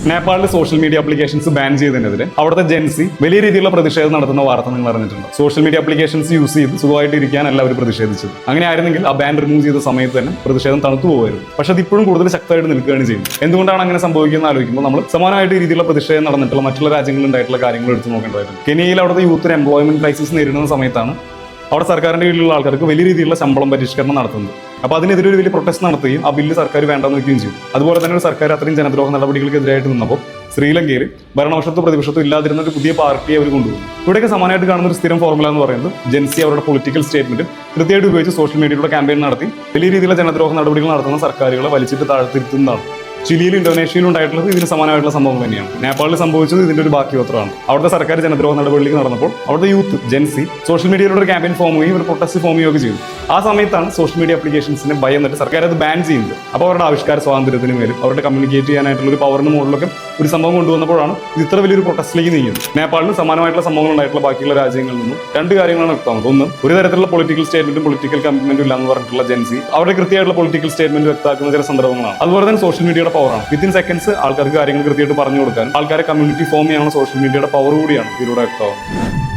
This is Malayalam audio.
നേപ്പാളിൽ സോഷ്യൽ മീഡിയ ആപ്ലിക്കേഷൻസ് ബാൻ ചെയ്തതിനെതിരെ അവിടുത്തെ ജെൻസി വലിയ രീതിയിലുള്ള പ്രതിഷേധം നടത്തുന്ന വാർത്ത നിങ്ങൾ അറിഞ്ഞിട്ടുണ്ട്. സോഷ്യൽ മീഡിയ ആപ്ലിക്കേഷൻസ് യൂസ് ചെയ്ത് സുഖമായിട്ട് ഇരിക്കാനല്ല അവർ പ്രതിഷേധിച്ചത്. അങ്ങനെ ആയിരുന്നെങ്കിൽ ആ ബാൻ റിമൂവ് ചെയ്ത സമയത്ത് തന്നെ പ്രതിഷേധം തണുത്തു പോകുമായിരുന്നു. പക്ഷേ അത് ഇപ്പോഴും കൂടുതൽ ശക്തമായിട്ട് നിൽക്കുകയാണ് ചെയ്യുന്നത്. എന്തുകൊണ്ടാണ് അങ്ങനെ സംഭവിക്കുന്നത് ആലോചിക്കുമ്പോൾ നമ്മൾ സമാനമായിട്ട് രീതിയിലുള്ള പ്രതിഷേധം നടന്നിട്ടുള്ള മറ്റുള്ള രാജ്യങ്ങളിൽ ഉണ്ടായിട്ടുള്ള കാര്യങ്ങൾ എടുത്തു നോക്കേണ്ടതായിട്ടുണ്ട്. കെനിയയിൽ അവിടുത്തെ യൂത്തിന് എംപ്ലോയ്മെന്റ് ക്രൈസിസ് നേരിടുന്ന സമയത്താണ് അവിടെ സർക്കാരിന്റെ കീഴിലുള്ള ആൾക്കാർക്ക് വലിയ രീതിയിലുള്ള ശമ്പളം പരിഷ്കരണം നടത്തുന്നത്. അപ്പോൾ അതിനെതിരെ ഒരു വലിയ പ്രൊട്ടസ്റ്റ് നടത്തുകയും ആ ബില്ല് സർക്കാർ വേണ്ടെന്ന് വയ്ക്കുകയും ചെയ്യും. അതുപോലെ തന്നെ ഒരു സർക്കാർ അത്രയും ജനദ്രോഹ നടപടികൾക്കെതിരായിട്ട് നിന്നപ്പോൾ ശ്രീലങ്കയിൽ ഭരണപക്ഷത്തും പ്രതിപക്ഷത്തും ഇല്ലാതിരുന്ന ഒരു പുതിയ പാർട്ടിയെ അവർ കൊണ്ടുപോകും. ഇവിടെയൊക്കെ സമാനമായിട്ട് കാണുന്ന ഒരു സ്ഥിരം ഫോർമുല എന്ന് പറയുന്നത് ജെൻസി അവരുടെ പൊളിറ്റിക്കൽ സ്റ്റേറ്റ്മെന്റ് കൃത്യമായിട്ട് ഉപയോഗിച്ച് സോഷ്യൽ മീഡിയയിലൂടെ ക്യാമ്പയിൻ നടത്തി വലിയ രീതിയിലുള്ള ജനദ്രോഹ നടപടികൾ നടത്തുന്ന സർക്കാരുകളെ വലിച്ചിട്ട് താഴ്ത്തിരുത്തുന്നതാണ്. ചിലിയിലും ഇന്തോനേഷ്യയിലും ഉണ്ടായിട്ടുള്ളത് ഇതിന് സമാനമായിട്ടുള്ള സംഭവം തന്നെയാണ്. നേപ്പാളിൽ സംഭവിച്ചത് ഇതിന്റെ ഒരു ബാക്കി പത്രമാണ്. അവിടുത്തെ സർക്കാർ ജനദ്രോഹ നടപടികളിലേക്ക് നടന്നപ്പോൾ അവിടുത്തെ യൂത്ത് ജെൻസി സോഷ്യൽ മീഡിയയിലൂടെ ഒരു ക്യാമ്പയിൻ ഫോം ചെയ്യുകയും ഒരു പ്രൊട്ടസ്റ്റ് ഫോം ചെയ്യുകയൊക്കെ ചെയ്തു. ആ സമയത്താണ് സോഷ്യൽ മീഡിയ ആപ്ലിക്കേഷൻസിനെ ഭയന്നിട്ട് സർക്കാർ അത് ബാൻ ചെയ്യുന്നത്. അപ്പോൾ അവരുടെ ആവിഷ്കാര സ്വാതന്ത്ര്യത്തിന് മേലും അവരുടെ കമ്മ്യൂണിക്കേറ്റ് ചെയ്യാനായിട്ടുള്ള ഒരു പവറിന് മുകളിലൊക്കെ ഒരു സംഭവം കൊണ്ടുവന്നപ്പോഴാണ് ഇത് ഇത്ര വലിയൊരു പ്രൊട്ടസ്റ്റിലേക്ക് നീങ്ങുന്നത്. നേപ്പാളിന് സമാനമായിട്ടുള്ള സംഭവങ്ങൾ ഉണ്ടായിട്ടുള്ള ബാക്കിയുള്ള രാജ്യങ്ങളിൽ നിന്നും രണ്ട് കാര്യങ്ങളാണ് വ്യക്തമാകുന്നത്. ഒന്ന്, ഒരു തരത്തിലുള്ള പൊളിറ്റിക്കൽ സ്റ്റേറ്റ്മെന്റും പൊളിറ്റിക്കൽ കമ്മിറ്റ്മെന്റും ഇല്ലാന്ന് പറഞ്ഞിട്ടുള്ള ജെൻസി അവരുടെ കൃത്യമായിട്ടുള്ള പൊളിറ്റിക്കൽ സ്റ്റേറ്റ്മെന്റ് വ്യക്തമാക്കുന്ന ചില സന്ദർഭങ്ങളാണ്. അതുപോലെ തന്നെ സോഷ്യൽ മീഡിയയുടെ പവറാണ്. വിത്തിൻ സെക്കൻഡ്സ് ആൾക്കാർക്ക് കാര്യങ്ങൾ കൃത്യമായിട്ട് പറഞ്ഞു കൊടുക്കാൻ ആൾക്കാരെ കമ്മ്യൂണിറ്റി ഫോം ചെയ്യാനുള്ള സോഷ്യൽ മീഡിയയുടെ പവർ കൂടിയാണ് ഇതിലൂടെ വ്യക്തമാകുന്നത്.